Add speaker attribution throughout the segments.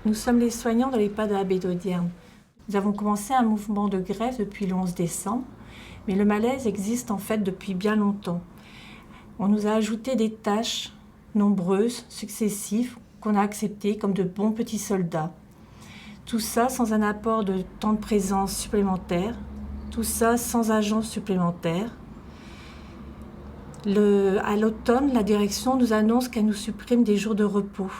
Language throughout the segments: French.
Speaker 1: Nous sommes les soignants dans l'EHPAD de la Baie d'Audierne. Nous avons commencé un mouvement de grève depuis le 11 décembre, mais le malaise existe en fait depuis bien longtemps. On nous a ajouté des tâches nombreuses, successives, qu'on a acceptées comme de bons petits soldats. Tout ça sans un apport de temps de présence supplémentaire, tout ça sans agents supplémentaires. À l'automne, la direction nous annonce qu'elle nous supprime des jours de repos.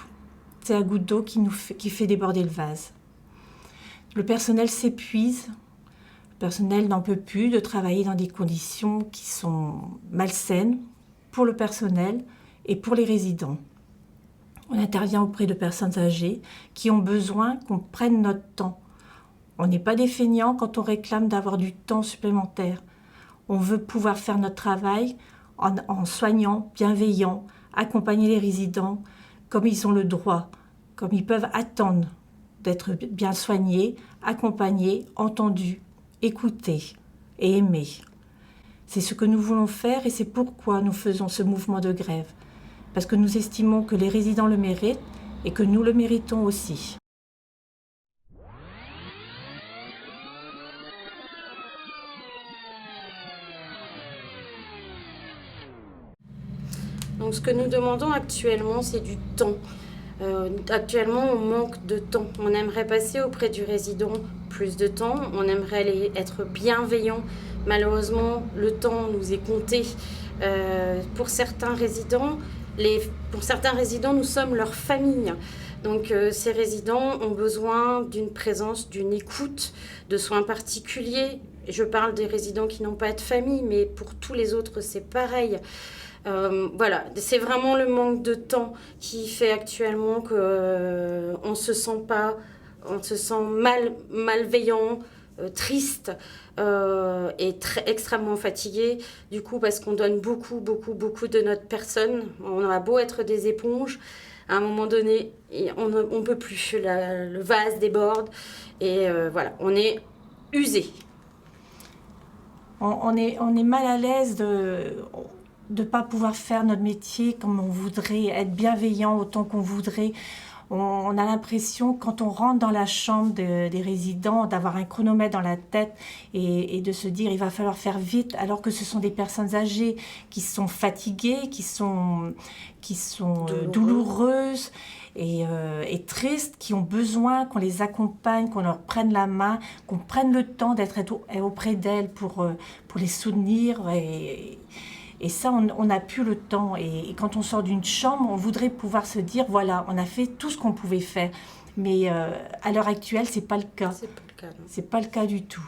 Speaker 1: C'est la goutte d'eau qui fait déborder le vase. Le personnel s'épuise, le personnel n'en peut plus de travailler dans des conditions qui sont malsaines pour le personnel et pour les résidents. On intervient auprès de personnes âgées qui ont besoin qu'on prenne notre temps. On n'est pas des feignants quand on réclame d'avoir du temps supplémentaire. On veut pouvoir faire notre travail en soignant, bienveillant, accompagner les résidents comme ils ont le droit, comme ils peuvent attendre d'être bien soignés, accompagnés, entendus, écoutés et aimés. C'est ce que nous voulons faire et c'est pourquoi nous faisons ce mouvement de grève. Parce que nous estimons que les résidents le méritent et que nous le méritons aussi.
Speaker 2: Donc ce que nous demandons actuellement, c'est du temps. Actuellement, on manque de temps. On aimerait passer auprès du résident plus de temps. On aimerait être bienveillant. Malheureusement, le temps nous est compté. Pour certains résidents, nous sommes leur famille. Donc ces résidents ont besoin d'une présence, d'une écoute, de soins particuliers. Je parle des résidents qui n'ont pas de famille, mais pour tous les autres, c'est pareil. Voilà, c'est vraiment le manque de temps qui fait actuellement qu'on se sent malveillant, triste et extrêmement fatigué. Du coup, parce qu'on donne beaucoup de notre personne. On a beau être des éponges, à un moment donné, on ne peut plus. Le vase déborde et voilà, on est usé.
Speaker 1: On est mal à l'aise de ne pas pouvoir faire notre métier comme on voudrait, être bienveillant autant qu'on voudrait. On a l'impression, quand on rentre dans la chambre des résidents, d'avoir un chronomètre dans la tête et de se dire il va falloir faire vite, alors que ce sont des personnes âgées qui sont fatiguées, qui sont douloureuses et tristes, qui ont besoin qu'on les accompagne, qu'on leur prenne la main, qu'on prenne le temps d'être auprès d'elles pour les soutenir. Et ça, on n'a plus le temps. Et quand on sort d'une chambre, on voudrait pouvoir se dire, voilà, on a fait tout ce qu'on pouvait faire. Mais à l'heure actuelle, c'est pas le cas. C'est pas le cas du tout.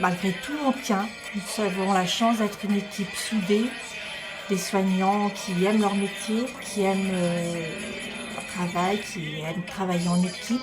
Speaker 1: Malgré tout, on tient. Nous avons la chance d'être une équipe soudée, des soignants qui aiment leur métier, qui aiment leur travail, qui aiment travailler en équipe.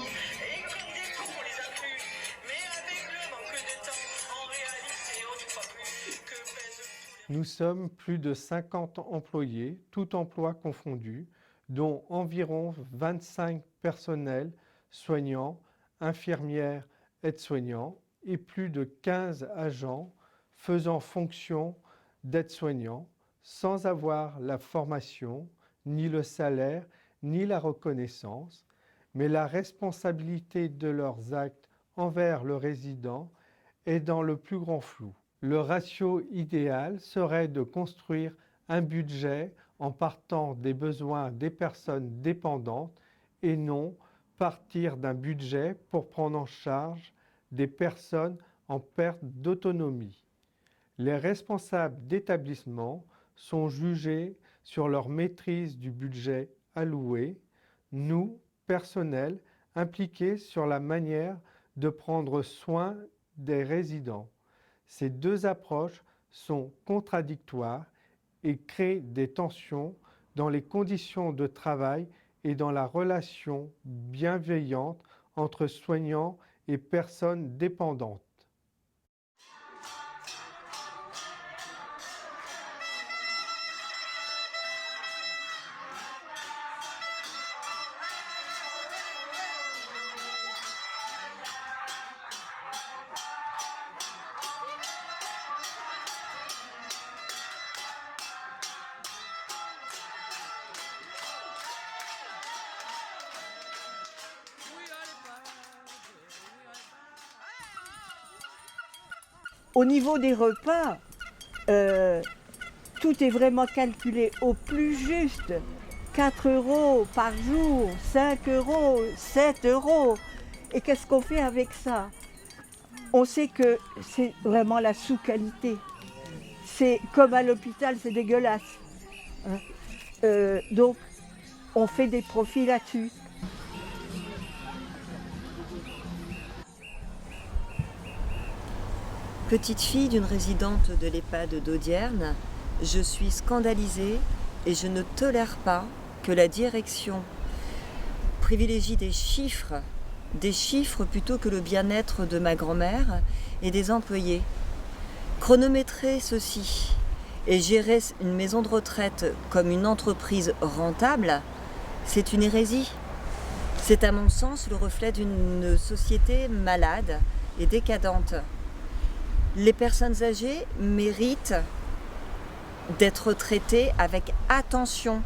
Speaker 3: Nous sommes plus de 50 employés, tout emploi confondus, dont environ 25 personnels soignants, infirmières, aides-soignants et plus de 15 agents faisant fonction d'aide-soignants sans avoir la formation, ni le salaire, ni la reconnaissance, mais la responsabilité de leurs actes envers le résident est dans le plus grand flou. Le ratio idéal serait de construire un budget en partant des besoins des personnes dépendantes et non partir d'un budget pour prendre en charge des personnes en perte d'autonomie. Les responsables d'établissement sont jugés sur leur maîtrise du budget alloué, nous, personnel, impliqués sur la manière de prendre soin des résidents. Ces deux approches sont contradictoires et créent des tensions dans les conditions de travail et dans la relation bienveillante entre soignants et personnes dépendantes.
Speaker 4: Au niveau des repas, tout est vraiment calculé au plus juste. 4 € par jour, 5 €, 7 €. Et qu'est-ce qu'on fait avec ça? On sait que c'est vraiment la sous-qualité. C'est comme à l'hôpital, c'est dégueulasse. Donc, on fait des profits là-dessus.
Speaker 5: Petite fille d'une résidente de l'EHPAD d'Audierne, je suis scandalisée et je ne tolère pas que la direction privilégie des chiffres plutôt que le bien-être de ma grand-mère et des employés. Chronométrer ceci et gérer une maison de retraite comme une entreprise rentable, c'est une hérésie. C'est à mon sens le reflet d'une société malade et décadente. Les personnes âgées méritent d'être traitées avec attention,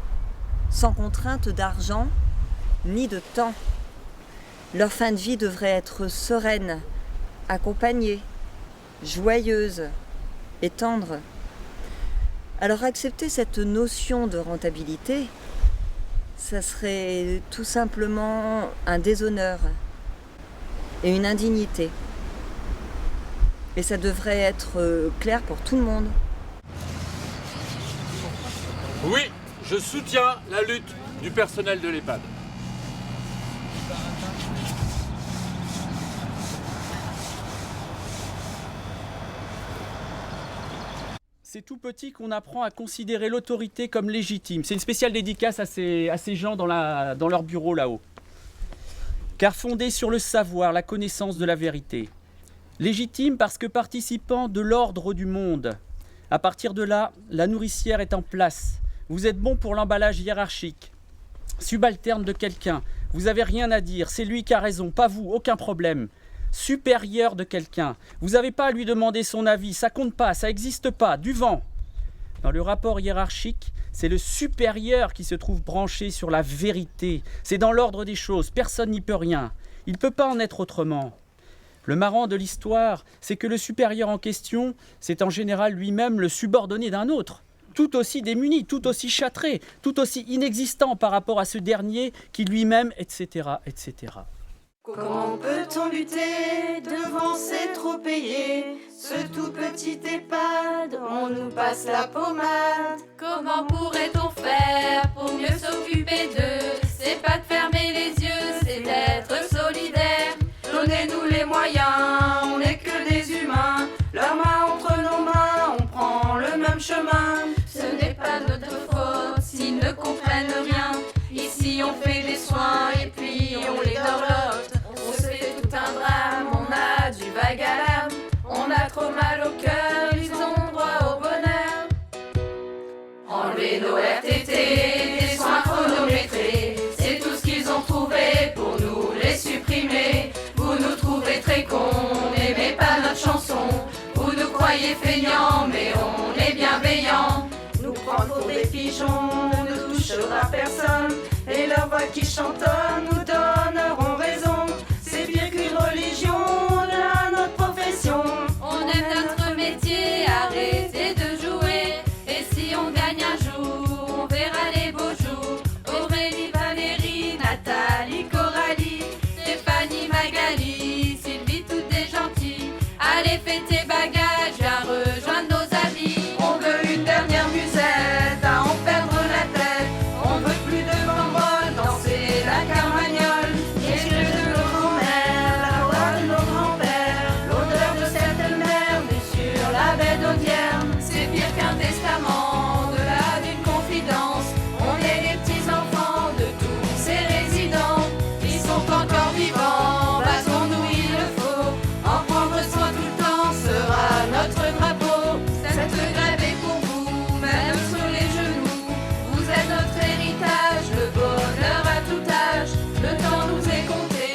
Speaker 5: sans contrainte d'argent ni de temps. Leur fin de vie devrait être sereine, accompagnée, joyeuse et tendre. Alors accepter cette notion de rentabilité, ça serait tout simplement un déshonneur et une indignité. Et ça devrait être clair pour tout le monde.
Speaker 6: Oui, je soutiens la lutte du personnel de l'EHPAD.
Speaker 7: C'est tout petit qu'on apprend à considérer l'autorité comme légitime. C'est une spéciale dédicace à ces gens dans leur bureau là-haut. Car fondée sur le savoir, la connaissance de la vérité. Légitime parce que participant de l'ordre du monde. À partir de là, la nourricière est en place. Vous êtes bon pour l'emballage hiérarchique. Subalterne de quelqu'un. Vous n'avez rien à dire. C'est lui qui a raison, pas vous, aucun problème. Supérieur de quelqu'un. Vous n'avez pas à lui demander son avis. Ça compte pas, ça n'existe pas. Du vent. Dans le rapport hiérarchique, c'est le supérieur qui se trouve branché sur la vérité. C'est dans l'ordre des choses. Personne n'y peut rien. Il ne peut pas en être autrement. Le marrant de l'histoire, c'est que le supérieur en question, c'est en général lui-même le subordonné d'un autre, tout aussi démuni, tout aussi châtré, tout aussi inexistant par rapport à ce dernier qui lui-même, etc., etc.
Speaker 8: Comment peut-on lutter devant ces trop payés? Ce tout petit EHPAD, on nous passe la pommade.
Speaker 9: Comment pourrait-on faire pour mieux s'occuper d'eux? C'est pas de fermer les yeux, c'est d'être solidaire.
Speaker 8: Donnez-nous les moyens, on n'est que des humains. Leurs mains entre nos mains, on prend le même chemin.
Speaker 9: Ce n'est pas notre faute s'ils ne comprennent rien.
Speaker 8: Ici on fait des soins et puis on les dorlote. On se fait tout un drame, on a du vague à l'âme. On a trop mal au cœur, ils ont droit au bonheur. Enlever nos RTT, des soins chronométrés, c'est tout ce qu'ils ont trouvé pour nous les supprimer. Vous nous trouvez très cons, n'aimez pas notre chanson. Vous nous croyez feignants, mais on est bienveillants. Nous prendre pour des pigeons ne touchera personne. Et leur voix qui chantonne nous donneront raison. C'est pire qu'une religion, de notre profession.
Speaker 9: On aime notre métier, arrêtez de jouer. Et si on gagne un jour, on verra les beaux jours. Aurélie, Valérie, Nathalie, Coralie, Stéphanie, Magali, Sylvie, toutes des gentilles. Allez, faites tes bagages, viens rejoindre nos amis.
Speaker 8: On veut une dernière musette à en perdre la tête. On veut plus de bambole, danser la carmagnole. Les yeux de nos grands-mères, la voix de nos grands-pères, l'odeur de certaines mères nues sur la baie d'Audierne. C'est pire qu'un testament, au-delà d'une confidence. On est les petits-enfants de tous ces résidents. Ils sont encore vivants, basons-nous il le faut. En prendre soin tout le temps sera notre drapeau. Cette grève est pour vous, même sur les genoux. Vous êtes notre héritage, le bonheur à tout âge. Le temps nous est compté,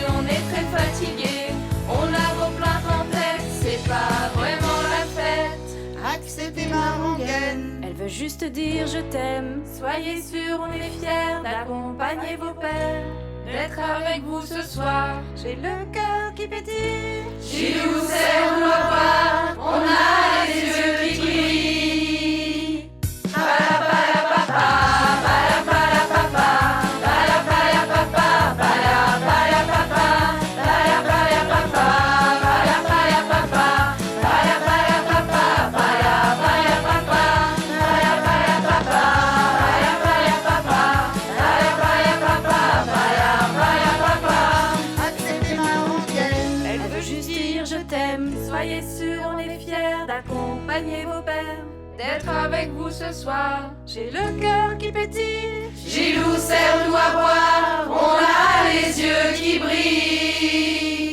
Speaker 8: on est très fatigués. On a vos plaintes en tête, c'est pas vraiment la fête. Acceptez ma rengaine.
Speaker 9: Elle veut juste dire je t'aime. Soyez sûrs, on est fiers d'accompagner vos pères. D'être avec vous ce soir,
Speaker 8: J'ai le cœur qui pétille.
Speaker 9: Gilou, serre-nous à boire. t'aime. Soyez sûrs, on est fiers d'accompagner vos pères, d'être avec vous ce soir. J'ai le cœur qui pétille, Gilou, serre-nous à boire, on a les yeux qui brillent.